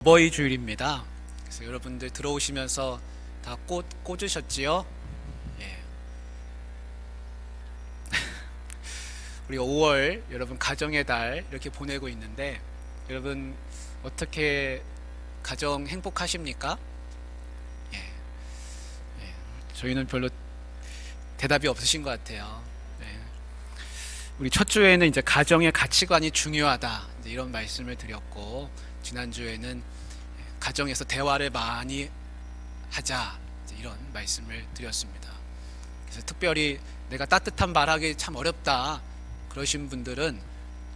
어버이 주일입니다. 그래서 여러분들 들어오시면서 다 꽃 꽂으셨지요? 예. 우리 5월 여러분 가정의 달 이렇게 보내고 있는데 여러분 어떻게 가정 행복하십니까? 예. 예. 저희는 별로 대답이 없으신 것 같아요. 예. 우리 첫 주에는 이제 가정의 가치관이 중요하다 이제 이런 말씀을 드렸고, 지난주에는 가정에서 대화를 많이 하자 이런 말씀을 드렸습니다. 그래서 특별히 내가 따뜻한 말하기 참 어렵다 그러신 분들은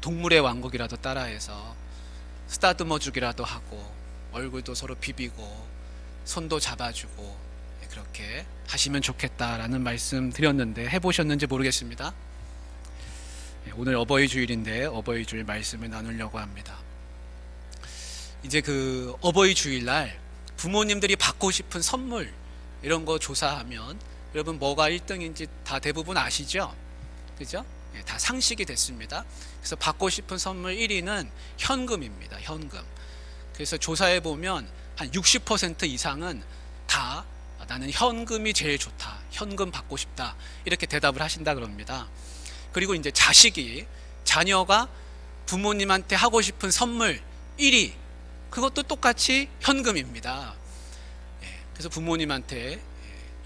동물의 왕국이라도 따라해서 쓰다듬어 주기라도 하고 얼굴도 서로 비비고 손도 잡아주고 그렇게 하시면 좋겠다라는 말씀 드렸는데 해보셨는지 모르겠습니다. 오늘 어버이 주일인데 어버이 주일 말씀을 나누려고 합니다. 이제 그 어버이 주일날 부모님들이 받고 싶은 선물 이런 거 조사하면 여러분 뭐가 1등인지 다 대부분 아시죠? 그죠? 다 상식이 됐습니다. 그래서 받고 싶은 선물 1위는 현금입니다. 현금. 그래서 조사해 보면 한 60% 이상은 다 나는 현금이 제일 좋다. 현금 받고 싶다. 이렇게 대답을 하신다 그럽니다. 그리고 이제 자녀가 부모님한테 하고 싶은 선물 1위, 그것도 똑같이 현금입니다. 그래서 부모님한테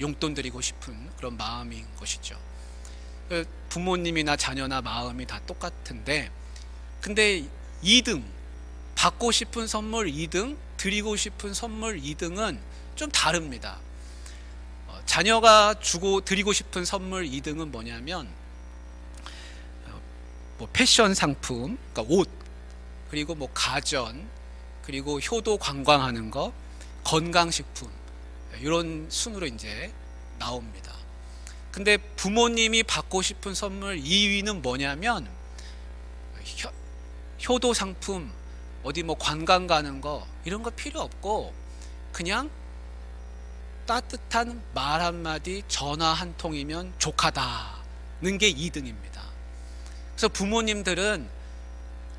용돈 드리고 싶은 그런 마음인 것이죠. 부모님이나 자녀나 마음이 다 똑같은데, 근데 2등, 받고 싶은 선물 2등, 드리고 싶은 선물 2등은 좀 다릅니다. 자녀가 드리고 싶은 선물 2등은 뭐냐면 뭐 패션 상품, 그러니까 옷, 그리고 뭐 가전, 그리고 효도 관광하는 거, 건강식품, 이런 순으로 이제 나옵니다. 근데 부모님이 받고 싶은 선물 2위는 뭐냐면 효도 상품, 어디 뭐 관광 가는 거 이런 거 필요 없고 그냥 따뜻한 말 한마디, 전화 한 통이면 족하다는 게 2등입니다. 그래서 부모님들은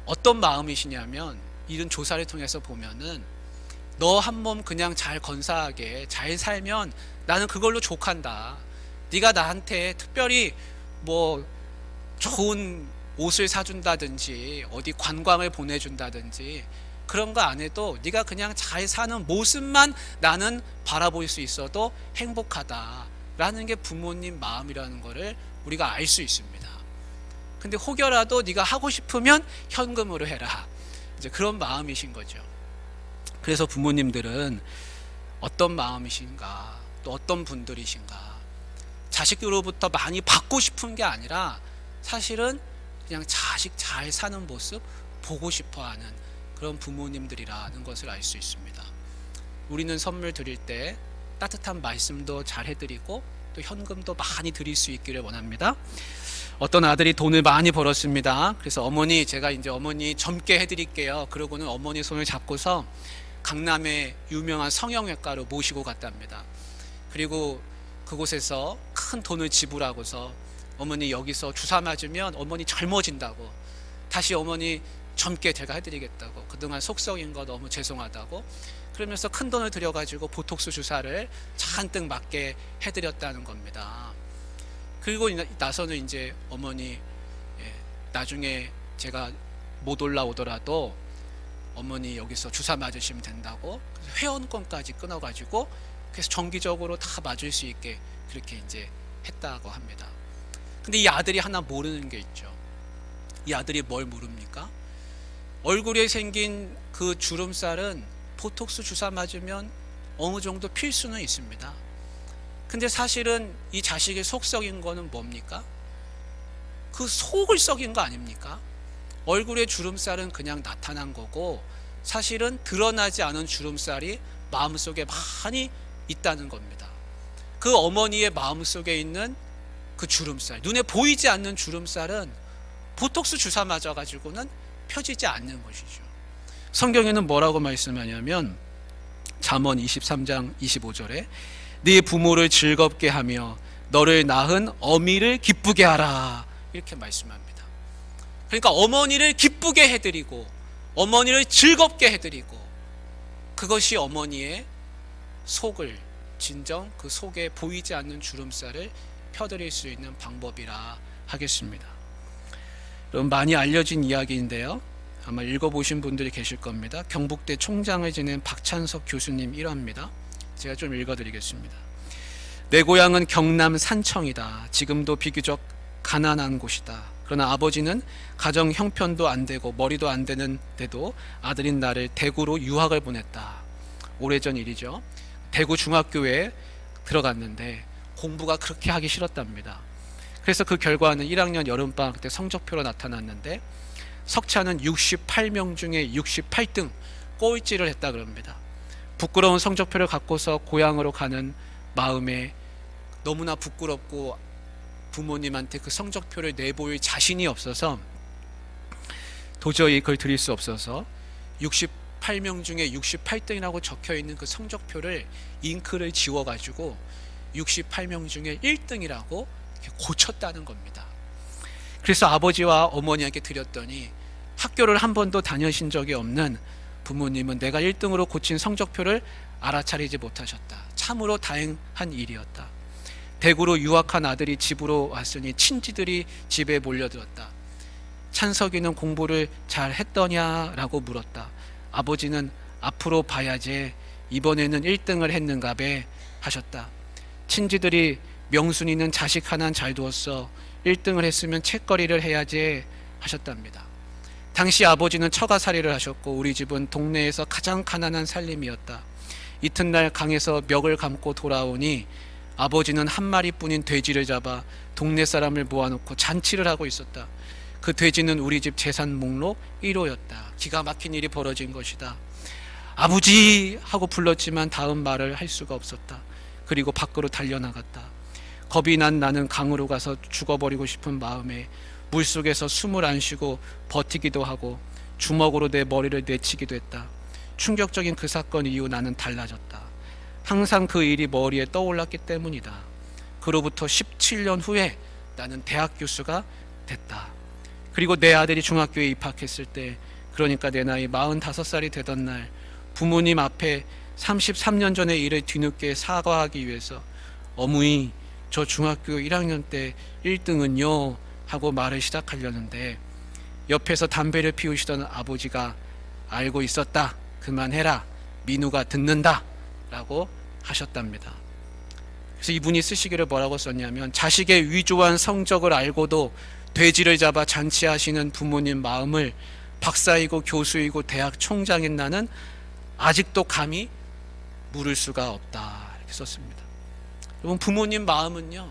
어떤 마음이시냐면, 이런 조사를 통해서 보면은 너 한 몸 그냥 잘 건사하게 잘 살면 나는 그걸로 족한다. 네가 나한테 특별히 뭐 좋은 옷을 사준다든지 어디 관광을 보내준다든지 그런 거 안 해도 네가 그냥 잘 사는 모습만 나는 바라볼 수 있어도 행복하다라는 게 부모님 마음이라는 거를 우리가 알 수 있습니다. 근데 혹여라도 네가 하고 싶으면 현금으로 해라, 이제 그런 마음이신 거죠. 그래서 부모님들은 어떤 마음이신가, 또 어떤 분들이신가, 자식으로부터 많이 받고 싶은 게 아니라 사실은 그냥 자식 잘 사는 모습 보고 싶어 하는 그런 부모님들이라는 것을 알 수 있습니다. 우리는 선물 드릴 때 따뜻한 말씀도 잘 해드리고 또 현금도 많이 드릴 수 있기를 원합니다. 어떤 아들이 돈을 많이 벌었습니다. 그래서 어머니, 제가 이제 어머니 젊게 해드릴게요. 그러고는 어머니 손을 잡고서 강남의 유명한 성형외과로 모시고 갔답니다. 그리고 그곳에서 큰 돈을 지불하고서 어머니 여기서 주사 맞으면 어머니 젊어진다고, 다시 어머니 젊게 제가 해드리겠다고, 그동안 속썩인 거 너무 죄송하다고, 그러면서 큰 돈을 들여가지고 보톡스 주사를 잔뜩 맞게 해드렸다는 겁니다. 그리고 나서는 이제 어머니, 나중에 제가 못 올라오더라도 어머니 여기서 주사 맞으시면 된다고, 회원권까지 끊어가지고 그래서 정기적으로 다 맞을 수 있게 그렇게 이제 했다고 합니다. 근데 이 아들이 하나 모르는 게 있죠. 이 아들이 뭘 모릅니까? 얼굴에 생긴 그 주름살은 보톡스 주사 맞으면 어느 정도 필 수는 있습니다. 근데 사실은 이 자식의 속 썩인 거는 뭡니까? 그 속을 썩인 거 아닙니까? 얼굴에 주름살은 그냥 나타난 거고 사실은 드러나지 않은 주름살이 마음속에 많이 있다는 겁니다. 그 어머니의 마음속에 있는 그 주름살, 눈에 보이지 않는 주름살은 보톡스 주사 맞아가지고는 펴지지 않는 것이죠. 성경에는 뭐라고 말씀하냐면 잠언 23장 25절에 네 부모를 즐겁게 하며 너를 낳은 어미를 기쁘게 하라, 이렇게 말씀합니다. 그러니까 어머니를 기쁘게 해드리고 어머니를 즐겁게 해드리고 그것이 어머니의 속을, 진정 그 속에 보이지 않는 주름살을 펴드릴 수 있는 방법이라 하겠습니다. 여러분, 많이 알려진 이야기인데요, 아마 읽어보신 분들이 계실 겁니다. 경북대 총장을 지낸 박찬석 교수님 일화입니다. 제가 좀 읽어드리겠습니다. 내 고향은 경남 산청이다. 지금도 비교적 가난한 곳이다. 그러나 아버지는 가정 형편도 안 되고 머리도 안 되는데도 아들인 나를 대구로 유학을 보냈다. 오래전 일이죠. 대구 중학교에 들어갔는데 공부가 그렇게 하기 싫었답니다. 그래서 그 결과는 1학년 여름방학 때 성적표로 나타났는데 석차는 68명 중에 68등, 꼴찌를 했다 그럽니다. 부끄러운 성적표를 갖고서 고향으로 가는 마음에 너무나 부끄럽고 부모님한테 그 성적표를 내보일 자신이 없어서 도저히 그걸 드릴 수 없어서 68명 중에 68등이라고 적혀있는 그 성적표를 잉크를 지워가지고 68명 중에 1등이라고 고쳤다는 겁니다. 그래서 아버지와 어머니에게 드렸더니 학교를 한 번도 다니신 적이 없는 부모님은 내가 1등으로 고친 성적표를 알아차리지 못하셨다. 참으로 다행한 일이었다. 대구로 유학한 아들이 집으로 왔으니 친지들이 집에 몰려들었다. 찬석이는 공부를 잘 했더냐라고 물었다. 아버지는 앞으로 봐야지, 이번에는 1등을 했는가배 하셨다. 친지들이 명순이는 자식 하나는 잘 두었어, 1등을 했으면 책거리를 해야지 하셨답니다. 당시 아버지는 처가살이를 하셨고 우리 집은 동네에서 가장 가난한 살림이었다. 이튿날 강에서 멱을 감고 돌아오니 아버지는 한 마리뿐인 돼지를 잡아 동네 사람을 모아놓고 잔치를 하고 있었다. 그 돼지는 우리 집 재산 목록 1호였다. 기가 막힌 일이 벌어진 것이다. 아버지 하고 불렀지만 다음 말을 할 수가 없었다. 그리고 밖으로 달려나갔다. 겁이 난 나는 강으로 가서 죽어버리고 싶은 마음에 물속에서 숨을 안 쉬고 버티기도 하고 주먹으로 내 머리를 내치기도 했다. 충격적인 그 사건 이후 나는 달라졌다. 항상 그 일이 머리에 떠올랐기 때문이다. 그로부터 17년 후에 나는 대학 교수가 됐다. 그리고 내 아들이 중학교에 입학했을 때, 그러니까 내 나이 45살이 되던 날, 부모님 앞에 33년 전의 일을 뒤늦게 사과하기 위해서 어머니, 저 중학교 1학년 때 1등은요 하고 말을 시작하려는데 옆에서 담배를 피우시던 아버지가 알고 있었다, 그만해라, 민우가 듣는다 라고 하셨답니다. 그래서 이분이 쓰시기를 뭐라고 썼냐면, 자식의 위조한 성적을 알고도 돼지를 잡아 잔치하시는 부모님 마음을 박사이고 교수이고 대학 총장인 나는 아직도 감히 물을 수가 없다, 이렇게 썼습니다. 여러분, 부모님 마음은요,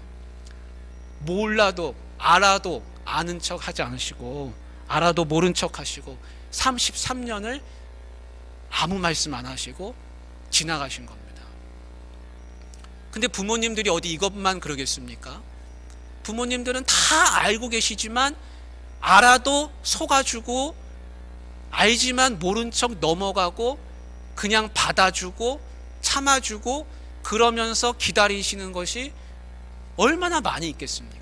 몰라도 알아도 아는 척 하지 않으시고 알아도 모른 척 하시고 33년을 아무 말씀 안 하시고 지나가신 겁니다. 근데 부모님들이 어디 이것만 그러겠습니까? 부모님들은 다 알고 계시지만 알아도 속아주고 알지만 모른 척 넘어가고 그냥 받아주고 참아주고 그러면서 기다리시는 것이 얼마나 많이 있겠습니까?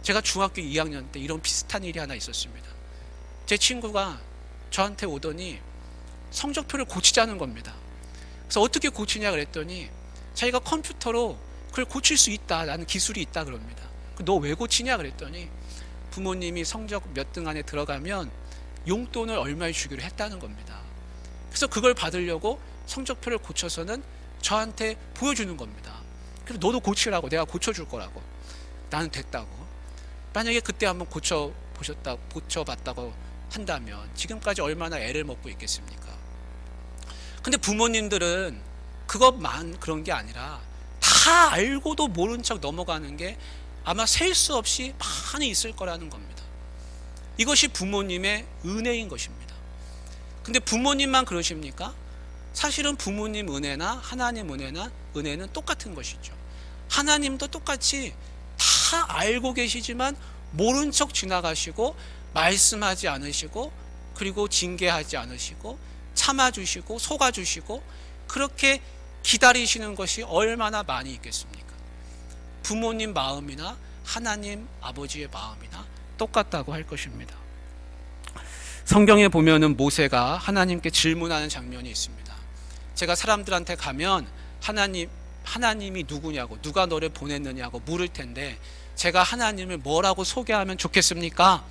제가 중학교 2학년 때 이런 비슷한 일이 하나 있었습니다. 제 친구가 저한테 오더니 성적표를 고치자는 겁니다. 그래서 어떻게 고치냐 그랬더니 자기가 컴퓨터로 그걸 고칠 수 있다, 나는 기술이 있다 그럽니다. 너 왜 고치냐 그랬더니 부모님이 성적 몇 등 안에 들어가면 용돈을 얼마에 주기로 했다는 겁니다. 그래서 그걸 받으려고 성적표를 고쳐서는 저한테 보여주는 겁니다. 그래서 너도 고치라고, 내가 고쳐줄 거라고. 나는 됐다고. 만약에 그때 한번 고쳐봤다고 한다면 지금까지 얼마나 애를 먹고 있겠습니까? 근데 부모님들은 그것만 그런 게 아니라 다 알고도 모른 척 넘어가는 게 아마 셀 수 없이 많이 있을 거라는 겁니다. 이것이 부모님의 은혜인 것입니다. 근데 부모님만 그러십니까? 사실은 부모님 은혜나 하나님 은혜는 똑같은 것이죠. 하나님도 똑같이 다 알고 계시지만 모른 척 지나가시고 말씀하지 않으시고 그리고 징계하지 않으시고 참아주시고 속아주시고 그렇게 기다리시는 것이 얼마나 많이 있겠습니까? 부모님 마음이나 하나님 아버지의 마음이나 똑같다고 할 것입니다. 성경에 보면은 모세가 하나님께 질문하는 장면이 있습니다. 제가 사람들한테 가면 하나님이 누구냐고, 누가 너를 보냈느냐고 물을 텐데 제가 하나님을 뭐라고 소개하면 좋겠습니까?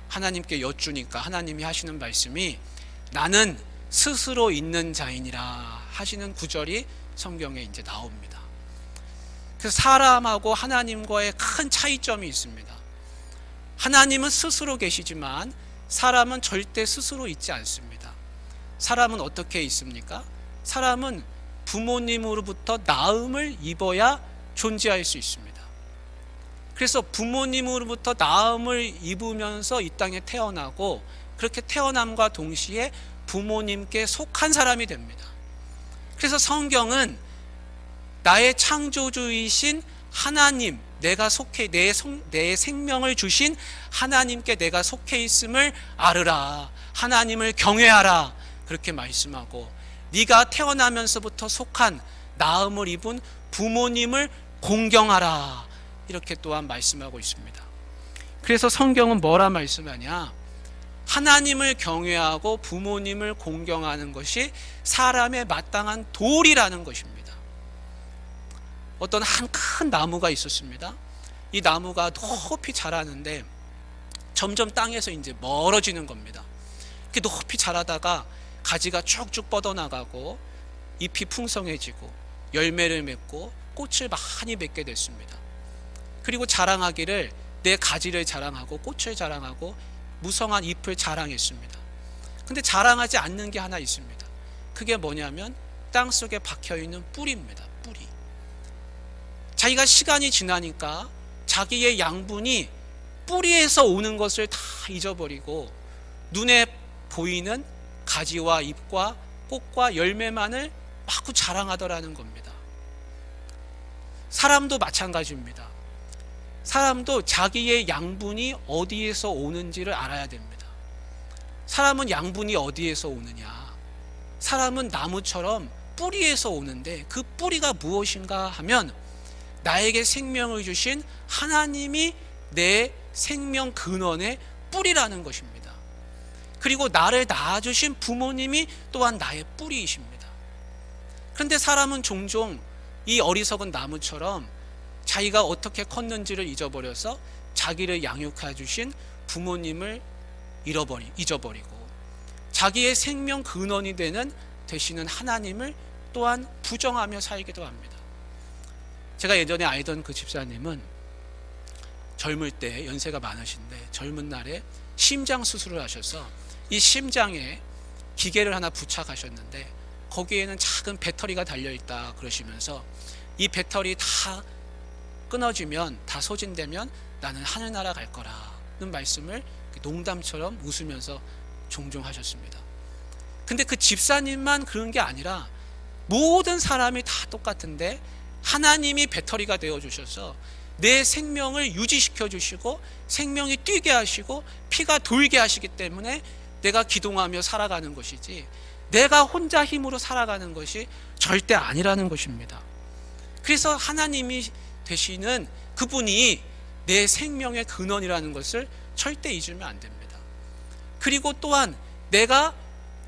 하나님께 여쭈니까 하나님이 하시는 말씀이 나는 스스로 있는 자이니라 하시는 구절이 성경에 이제 나옵니다. 그래서 사람하고 하나님과의 큰 차이점이 있습니다. 하나님은 스스로 계시지만 사람은 절대 스스로 있지 않습니다. 사람은 어떻게 있습니까? 사람은 부모님으로부터 낳음을 입어야 존재할 수 있습니다. 그래서 부모님으로부터 낳음을 입으면서 이 땅에 태어나고, 그렇게 태어남과 동시에 부모님께 속한 사람이 됩니다. 그래서 성경은 나의 창조주이신 하나님, 내가 속해 내 생명을 주신 하나님께 내가 속해 있음을 알으라, 하나님을 경외하라, 그렇게 말씀하고, 네가 태어나면서부터 속한 낳음을 입은 부모님을 공경하라, 이렇게 또한 말씀하고 있습니다. 그래서 성경은 뭐라 말씀하냐? 하나님을 경외하고 부모님을 공경하는 것이 사람의 마땅한 도리라는 것입니다. 어떤 한 큰 나무가 있었습니다. 이 나무가 높이 자라는데 점점 땅에서 이제 멀어지는 겁니다. 이렇게 높이 자라다가 가지가 쭉쭉 뻗어나가고 잎이 풍성해지고 열매를 맺고 꽃을 많이 맺게 됐습니다. 그리고 자랑하기를 내 가지를 자랑하고 꽃을 자랑하고 무성한 잎을 자랑했습니다. 근데 자랑하지 않는 게 하나 있습니다. 그게 뭐냐면 땅속에 박혀있는 뿌리입니다. 뿌리. 자기가 시간이 지나니까 자기의 양분이 뿌리에서 오는 것을 다 잊어버리고 눈에 보이는 가지와 잎과 꽃과 열매만을 마구 자랑하더라는 겁니다. 사람도 마찬가지입니다. 사람도 자기의 양분이 어디에서 오는지를 알아야 됩니다. 사람은 양분이 어디에서 오느냐? 사람은 나무처럼 뿌리에서 오는데 그 뿌리가 무엇인가 하면 나에게 생명을 주신 하나님이 내 생명 근원의 뿌리라는 것입니다. 그리고 나를 낳아주신 부모님이 또한 나의 뿌리이십니다. 그런데 사람은 종종 이 어리석은 나무처럼 자기가 어떻게 컸는지를 잊어버려서 자기를 양육해 주신 부모님을 잊어버리고 자기의 생명 근원이 되시는 하나님을 또한 부정하며 살기도 합니다. 제가 예전에 알던 그 집사님은 젊을 때, 연세가 많으신데 젊은 날에 심장 수술을 하셔서 이 심장에 기계를 하나 부착하셨는데 거기에는 작은 배터리가 달려있다 그러시면서 이 배터리 다 끊어지면, 다 소진되면 나는 하늘나라 갈 거라는 말씀을 농담처럼 웃으면서 종종 하셨습니다. 근데 그 집사님만 그런 게 아니라 모든 사람이 다 똑같은데 하나님이 배터리가 되어주셔서 내 생명을 유지시켜 주시고 생명이 뛰게 하시고 피가 돌게 하시기 때문에 내가 기동하며 살아가는 것이지 내가 혼자 힘으로 살아가는 것이 절대 아니라는 것입니다. 그래서 하나님이 되시는 그분이 내 생명의 근원이라는 것을 절대 잊으면 안 됩니다. 그리고 또한 내가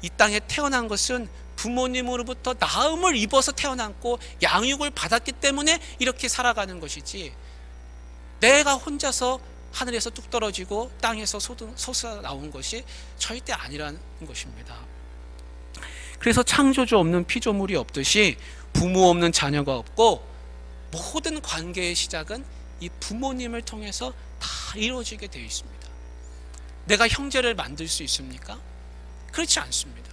이 땅에 태어난 것은 부모님으로부터 낳음을 입어서 태어났고 양육을 받았기 때문에 이렇게 살아가는 것이지 내가 혼자서 하늘에서 뚝 떨어지고 땅에서 솟아 나온 것이 절대 아니라는 것입니다. 그래서 창조주 없는 피조물이 없듯이 부모 없는 자녀가 없고 모든 관계의 시작은 이 부모님을 통해서 다 이루어지게 되어 있습니다. 내가 형제를 만들 수 있습니까? 그렇지 않습니다.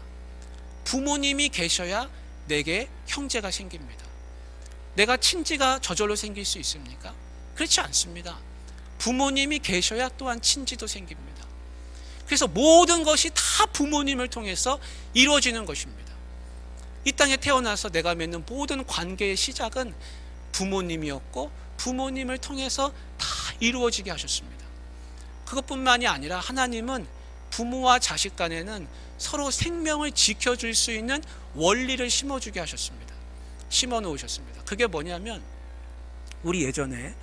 부모님이 계셔야 내게 형제가 생깁니다. 내가 친지가 저절로 생길 수 있습니까? 그렇지 않습니다. 부모님이 계셔야 또한 친지도 생깁니다. 그래서 모든 것이 다 부모님을 통해서 이루어지는 것입니다. 이 땅에 태어나서 내가 맺는 모든 관계의 시작은 부모님이었고 부모님을 통해서 다 이루어지게 하셨습니다. 그것뿐만이 아니라 하나님은 부모와 자식 간에는 서로 생명을 지켜줄 수 있는 원리를 심어주게 하셨습니다. 심어 놓으셨습니다. 그게 뭐냐면 우리 예전에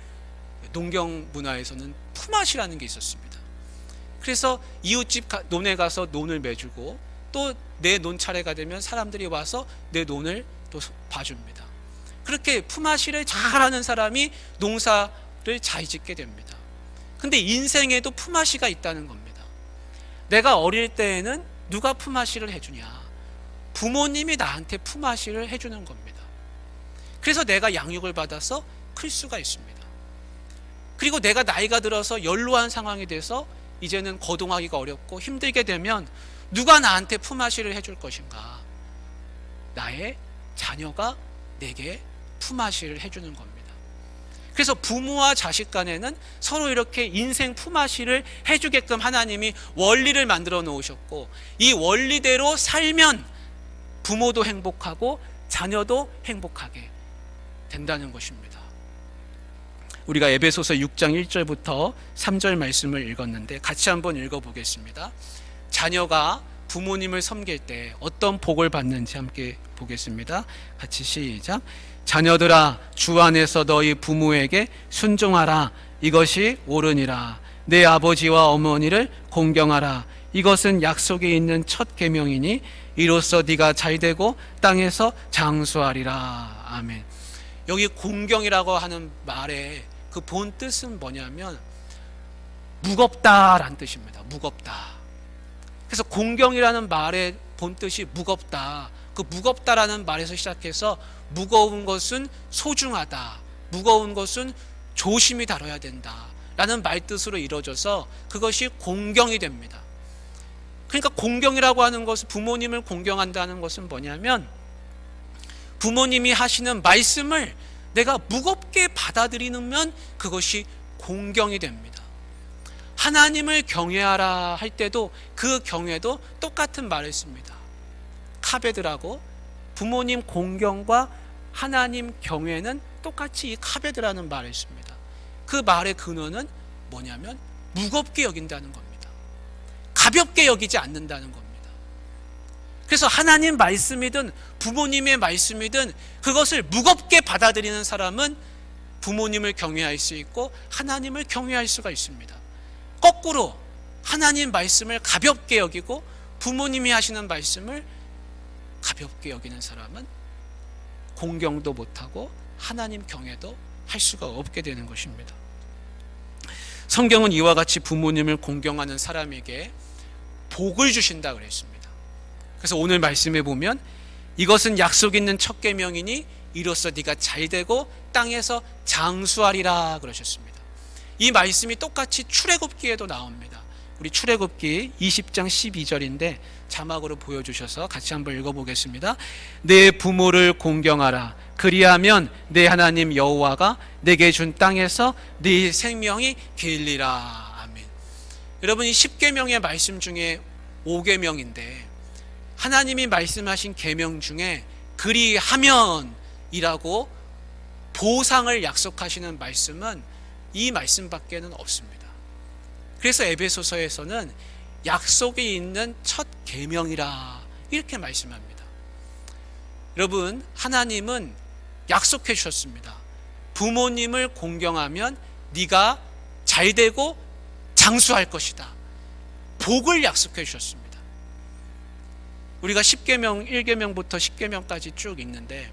농경 문화에서는 품앗이라는 게 있었습니다. 그래서 이웃집 논에 가서 논을 매주고 또 내 논 차례가 되면 사람들이 와서 내 논을 또 봐줍니다. 그렇게 품앗이를 잘하는 사람이 농사를 잘 짓게 됩니다. 근데 인생에도 품앗이가 있다는 겁니다. 내가 어릴 때에는 누가 품앗이를 해주냐? 부모님이 나한테 품앗이를 해주는 겁니다. 그래서 내가 양육을 받아서 클 수가 있습니다. 그리고 내가 나이가 들어서 연로한 상황이 돼서 이제는 거동하기가 어렵고 힘들게 되면 누가 나한테 품앗이를 해줄 것인가? 나의 자녀가 내게 품앗이를 해주는 겁니다. 그래서 부모와 자식 간에는 서로 이렇게 인생 품앗이를 해주게끔 하나님이 원리를 만들어 놓으셨고, 이 원리대로 살면 부모도 행복하고 자녀도 행복하게 된다는 것입니다. 우리가 에베소서 6장 1절부터 3절 말씀을 읽었는데 같이 한번 읽어보겠습니다. 자녀가 부모님을 섬길 때 어떤 복을 받는지 함께 보겠습니다. 같이 시작. 자녀들아, 주 안에서 너희 부모에게 순종하라. 이것이 옳으니라. 내 아버지와 어머니를 공경하라. 이것은 약속이 있는 첫 계명이니 이로써 네가 잘되고 땅에서 장수하리라. 아멘. 여기 공경이라고 하는 말의 그 본 뜻은 뭐냐면 무겁다라는 뜻입니다. 무겁다. 그래서 공경이라는 말의 본 뜻이 무겁다. 그 무겁다라는 말에서 시작해서 무거운 것은 소중하다, 무거운 것은 조심히 다뤄야 된다 라는 말뜻으로 이루어져서 그것이 공경이 됩니다. 그러니까 공경이라고 하는 것은, 부모님을 공경한다는 것은 뭐냐면 부모님이 하시는 말씀을 내가 무겁게 받아들이면 그것이 공경이 됩니다. 하나님을 경외하라 할 때도 그 경외도 똑같은 말을 씁니다. 카베드라고. 부모님 공경과 하나님 경외는 똑같이 이 카베드라는 말을 씁니다. 그 말의 근원은 뭐냐면 무겁게 여긴다는 겁니다. 가볍게 여기지 않는다는 겁니다. 그래서 하나님 말씀이든 부모님의 말씀이든 그것을 무겁게 받아들이는 사람은 부모님을 경외할 수 있고 하나님을 경외할 수가 있습니다. 거꾸로 하나님 말씀을 가볍게 여기고 부모님이 하시는 말씀을 가볍게 여기는 사람은 공경도 못하고 하나님 경외도 할 수가 없게 되는 것입니다. 성경은 이와 같이 부모님을 공경하는 사람에게 복을 주신다 그랬습니다. 그래서 오늘 말씀에 보면 이것은 약속 있는 첫 계명이니 이로써 네가 잘되고 땅에서 장수하리라 그러셨습니다. 이 말씀이 똑같이 출애굽기에도 나옵니다. 우리 출애굽기 20장 12절인데 자막으로 보여주셔서 같이 한번 읽어보겠습니다. 내 부모를 공경하라. 그리하면 내 하나님 여호와가 내게 준 땅에서 네 생명이 길리라. 아멘. 여러분, 이 10계명의 말씀 중에 5계명인데 하나님이 말씀하신 계명 중에 그리하면이라고 보상을 약속하시는 말씀은 이 말씀밖에는 없습니다. 그래서 에베소서에서는 약속이 있는 첫 계명이라 이렇게 말씀합니다. 여러분, 하나님은 약속해 주셨습니다. 부모님을 공경하면 네가 잘되고 장수할 것이다. 복을 약속해 주셨습니다. 우리가 10계명, 1계명부터 10계명까지 쭉 읽는데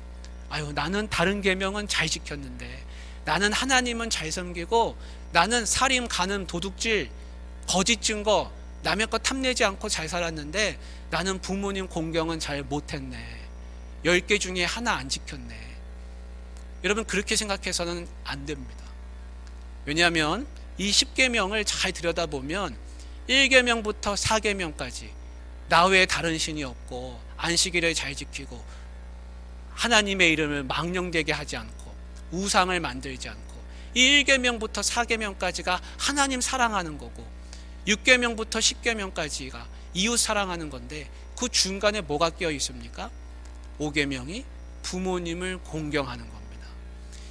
나는 다른 계명은 잘 지켰는데, 나는 하나님은 잘 섬기고, 나는 살인, 간음, 도둑질, 거짓 증거, 남의 것 탐내지 않고 잘 살았는데 나는 부모님 공경은 잘 못했네. 10개 중에 하나 안 지켰네. 여러분, 그렇게 생각해서는 안 됩니다. 왜냐하면 이 10계명을 잘 들여다보면 1계명부터 4계명까지 나 외에 다른 신이 없고 안식일을 잘 지키고 하나님의 이름을 망령되게 하지 않고 우상을 만들지 않고, 이 1계명부터 4계명까지가 하나님 사랑하는 거고 6계명부터 10계명까지가 이웃 사랑하는 건데 그 중간에 뭐가 끼어 있습니까? 5계명이 부모님을 공경하는 겁니다.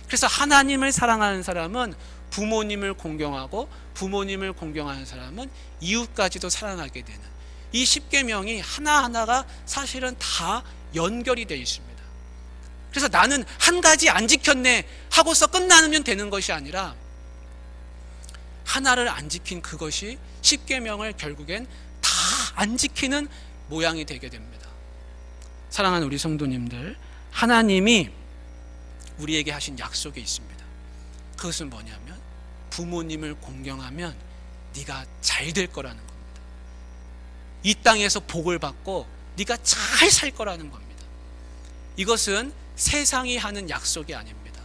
그래서 하나님을 사랑하는 사람은 부모님을 공경하고 부모님을 공경하는 사람은 이웃까지도 사랑하게 되는, 이 10계명이 하나하나가 사실은 다 연결이 되어 있습니다. 그래서 나는 한 가지 안 지켰네 하고서 끝나면 되는 것이 아니라 하나를 안 지킨 그것이 10계명을 결국엔 다 안 지키는 모양이 되게 됩니다. 사랑하는 우리 성도님들, 하나님이 우리에게 하신 약속이 있습니다. 그것은 뭐냐면 부모님을 공경하면 네가 잘 될 거라는 겁니다. 이 땅에서 복을 받고 네가 잘 살 거라는 겁니다. 이것은 세상이 하는 약속이 아닙니다.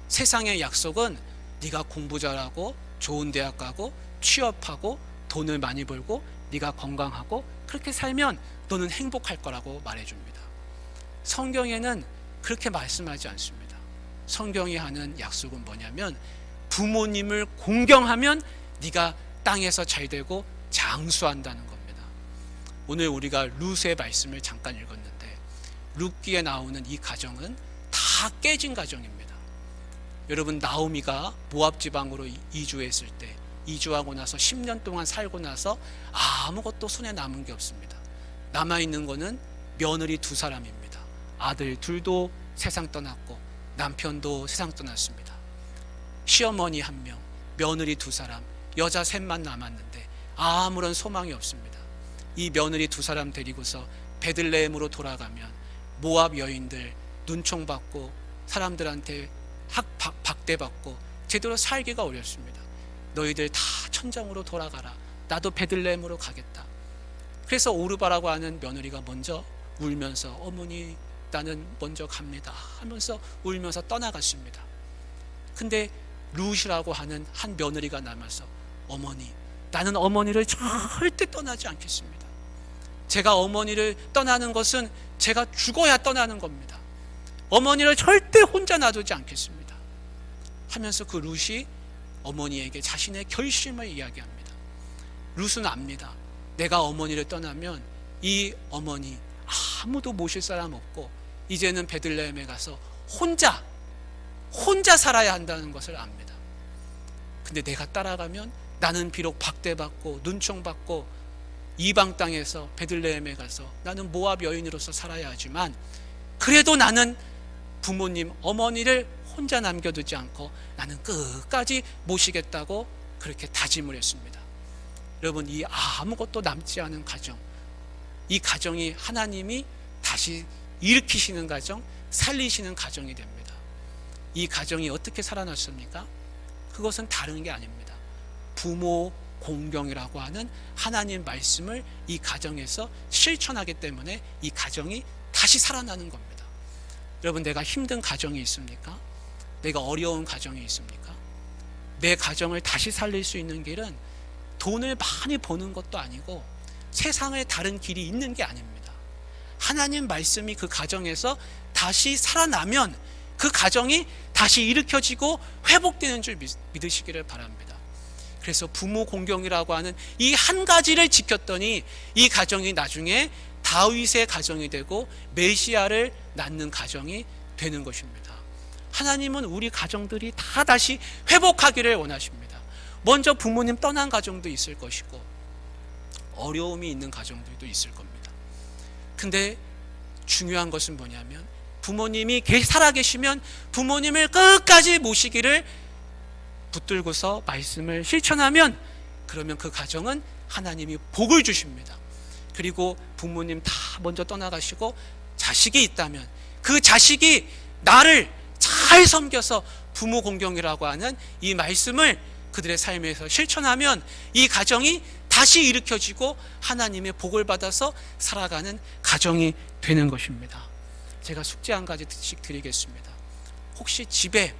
세상의 약속은 네가 공부 잘하고 좋은 대학 가고 취업하고 돈을 많이 벌고 네가 건강하고 그렇게 살면 너는 행복할 거라고 말해줍니다. 성경에는 그렇게 말씀하지 않습니다. 성경이 하는 약속은 뭐냐면 부모님을 공경하면 네가 땅에서 잘 되고 장수한다는 겁니다. 오늘 우리가 룻의 말씀을 잠깐 읽었는데 룻기에 나오는 이 가정은 다 깨진 가정입니다. 여러분, 나오미가 모압 지방으로 이주했을 때 이주하고 나서 10년 동안 살고 나서 아무것도 손에 남은 게 없습니다. 남아있는 거는 며느리 2사람입니다. 아들 둘도 세상 떠났고 남편도 세상 떠났습니다. 시어머니 1명, 며느리 2사람, 여자 3만 남았는데 아무런 소망이 없습니다. 이 며느리 2사람 데리고서 베들레헴으로 돌아가면 모압 여인들 눈총받고 사람들한테 박대받고 제대로 살기가 어렵습니다. 너희들 다 천장으로 돌아가라. 나도 베들레헴으로 가겠다. 그래서 오르바라고 하는 며느리가 먼저 울면서 어머니 나는 먼저 갑니다 하면서 울면서 떠나갔습니다. 근데 룻이라고 하는 한 며느리가 남아서 어머니, 나는 어머니를 절대 떠나지 않겠습니다. 제가 어머니를 떠나는 것은 제가 죽어야 떠나는 겁니다. 어머니를 절대 혼자 놔두지 않겠습니다 하면서 그 룻이 어머니에게 자신의 결심을 이야기합니다. 룻은 압니다. 내가 어머니를 떠나면 이 어머니 아무도 모실 사람 없고 이제는 베들레헴에 가서 혼자 살아야 한다는 것을 압니다. 근데 내가 따라가면 나는 비록 박대받고 눈총받고 이방 땅에서 베들레헴에 가서 나는 모압 여인으로서 살아야 하지만 그래도 나는 부모님 어머니를 혼자 남겨두지 않고 나는 끝까지 모시겠다고 그렇게 다짐을 했습니다. 여러분, 이 아무것도 남지 않은 가정, 이 가정이 하나님이 다시 일으키시는 가정, 살리시는 가정이 됩니다. 이 가정이 어떻게 살아났습니까? 그것은 다른 게 아닙니다. 부모 공경이라고 하는 하나님 말씀을 이 가정에서 실천하기 때문에 이 가정이 다시 살아나는 겁니다. 여러분, 내가 힘든 가정이 있습니까? 내가 어려운 가정이 있습니까? 내 가정을 다시 살릴 수 있는 길은 돈을 많이 버는 것도 아니고 세상에 다른 길이 있는 게 아닙니다. 하나님 말씀이 그 가정에서 다시 살아나면 그 가정이 다시 일으켜지고 회복되는 줄 믿으시기를 바랍니다. 그래서 부모 공경이라고 하는 이 한 가지를 지켰더니 이 가정이 나중에 다윗의 가정이 되고 메시아를 낳는 가정이 되는 것입니다. 하나님은 우리 가정들이 다 다시 회복하기를 원하십니다. 먼저 부모님 떠난 가정도 있을 것이고 어려움이 있는 가정들도 있을 겁니다. 근데 중요한 것은 뭐냐면 부모님이 살아계시면 부모님을 끝까지 모시기를 붙들고서 말씀을 실천하면 그러면 그 가정은 하나님이 복을 주십니다. 그리고 부모님 다 먼저 떠나가시고 자식이 있다면 그 자식이 나를 잘 섬겨서 부모 공경이라고 하는 이 말씀을 그들의 삶에서 실천하면 이 가정이 다시 일으켜지고 하나님의 복을 받아서 살아가는 가정이 되는 것입니다. 제가 숙제 한 가지씩 드리겠습니다. 혹시 집에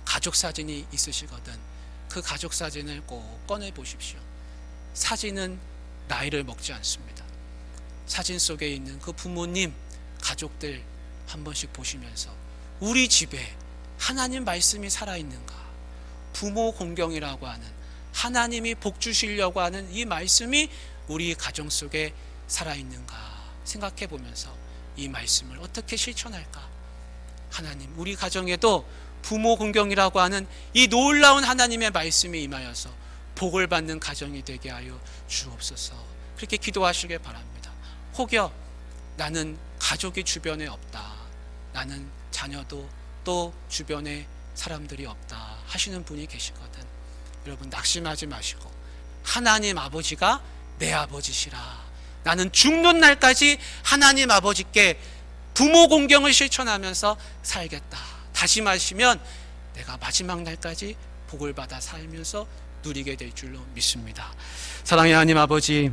가족 사진이 있으시거든 그 가족 사진을 꼭 꺼내 보십시오. 사진은 나이를 먹지 않습니다. 사진 속에 있는 그 부모님, 가족들 한 번씩 보시면서 우리 집에 하나님 말씀이 살아있는가, 부모 공경이라고 하는 하나님이 복 주시려고 하는 이 말씀이 우리 가정 속에 살아있는가 생각해 보면서 이 말씀을 어떻게 실천할까. 하나님, 우리 가정에도 부모 공경이라고 하는 이 놀라운 하나님의 말씀이 임하여서 복을 받는 가정이 되게 하여 주옵소서. 그렇게 기도하시길 바랍니다. 혹여 나는 가족이 주변에 없다, 나는 자녀도 또 주변에 사람들이 없다 하시는 분이 계시거든. 여러분, 낙심하지 마시고 하나님 아버지가 내 아버지시라, 나는 죽는 날까지 하나님 아버지께 부모 공경을 실천하면서 살겠다 다짐하시면 내가 마지막 날까지 복을 받아 살면서 누리게 될 줄로 믿습니다. 사랑의 하나님 아버지,